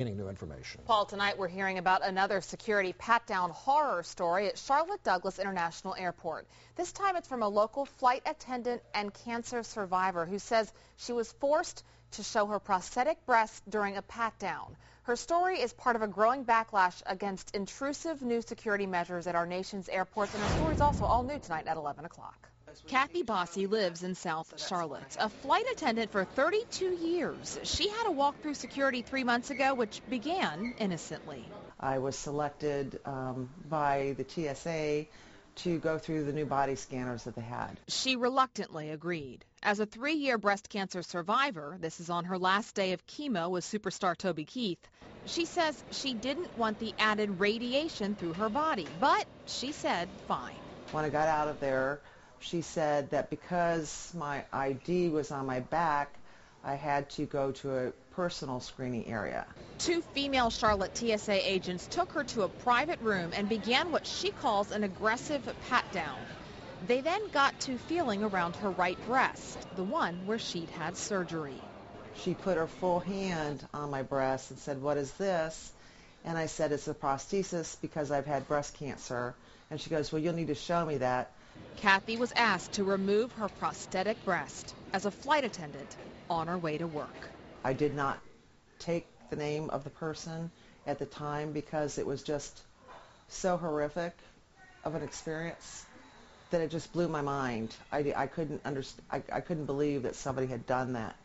New information. Paul, tonight we're hearing about another security pat-down horror story at Charlotte Douglas International Airport. This time it's from a local flight attendant and cancer survivor who says she was forced to show her prosthetic breast during a pat-down. Her story is part of a growing backlash against intrusive new security measures at our nation's airports, and her story is also all new tonight at 11 o'clock. Kathy Bossy lives in South Charlotte. A flight attendant for 32 years. She had to walk through security 3 months ago, which began innocently. I was selected by the TSA to go through the new body scanners that they had. She reluctantly agreed. As a 3-year breast cancer survivor, this is on her last day of chemo with superstar Toby Keith. She says she didn't want the added radiation through her body, but she said fine. When I got out of there, she said that because my ID was on my back, I had to go to a personal screening area. 2 female Charlotte TSA agents took her to a private room and began what she calls an aggressive pat-down. They then got to feeling around her right breast, the one where she'd had surgery. She put her full hand on my breast and said, "What is this?" And I said, "It's a prosthesis because I've had breast cancer." And she goes, "Well, you'll need to show me that." Kathy was asked to remove her prosthetic breast as a flight attendant on her way to work. I did not take the name of the person at the time because it was just so horrific of an experience that it just blew my mind. I couldn't believe that somebody had done that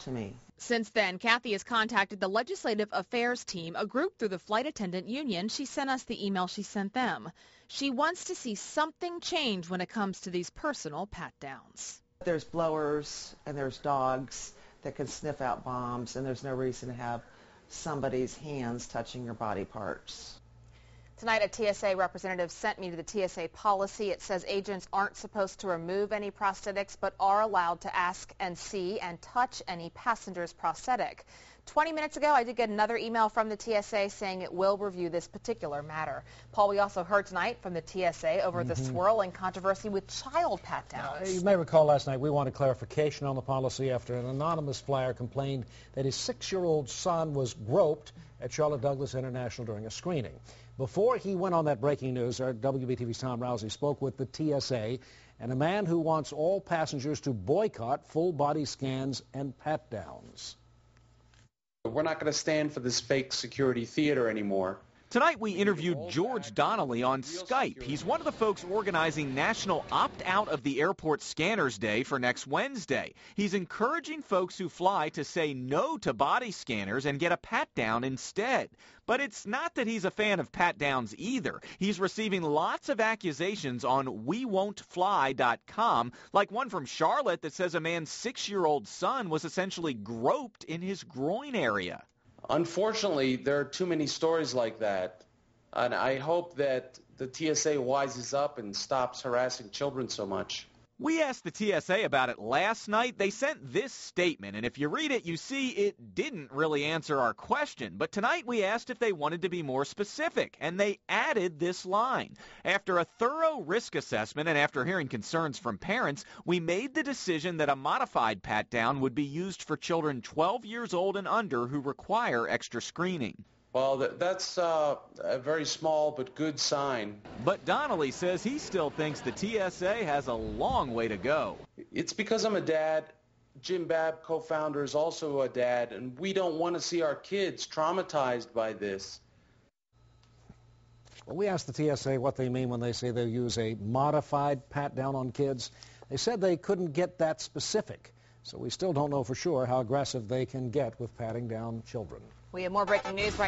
to me. Since then, Kathy has contacted the Legislative Affairs team, a group through the Flight Attendant Union. She sent us the email she sent them. She wants to see something change when it comes to these personal pat-downs. There's blowers and there's dogs that can sniff out bombs, and there's no reason to have somebody's hands touching your body parts. Tonight, a TSA representative sent me to the TSA policy. It says agents aren't supposed to remove any prosthetics, but are allowed to ask and see and touch any passenger's prosthetic. 20 minutes ago, I did get another email from the TSA saying it will review this particular matter. Paul, we also heard tonight from the TSA over the swirling controversy with child pat-downs. You may recall last night we wanted clarification on the policy after an anonymous flyer complained that his 6-year-old son was groped at Charlotte Douglas International during a screening. Before he went on that breaking news, our WBTV's Tom Rousey spoke with the TSA and a man who wants all passengers to boycott full body scans and pat-downs. We're not going to stand for this fake security theater anymore. Tonight we interviewed George Donnelly on Skype. He's one of the folks organizing National Opt-Out of the Airport Scanners Day for next Wednesday. He's encouraging folks who fly to say no to body scanners and get a pat-down instead. But it's not that he's a fan of pat-downs either. He's receiving lots of accusations on WeWon'tFly.com, like one from Charlotte that says a man's 6-year-old son was essentially groped in his groin area. Unfortunately, there are too many stories like that, and I hope that the TSA wises up and stops harassing children so much. We asked the TSA about it last night. They sent this statement, and if you read it, you see it didn't really answer our question. But tonight we asked if they wanted to be more specific, and they added this line. After a thorough risk assessment and after hearing concerns from parents, we made the decision that a modified pat-down would be used for children 12 years old and under who require extra screening. Well, that's a very small but good sign. But Donnelly says he still thinks the TSA has a long way to go. It's because I'm a dad. Jim Babb, co-founder, is also a dad, and we don't want to see our kids traumatized by this. Well, we asked the TSA what they mean when they say they use a modified pat-down on kids. They said they couldn't get that specific, so we still don't know for sure how aggressive they can get with patting down children. We have more breaking news right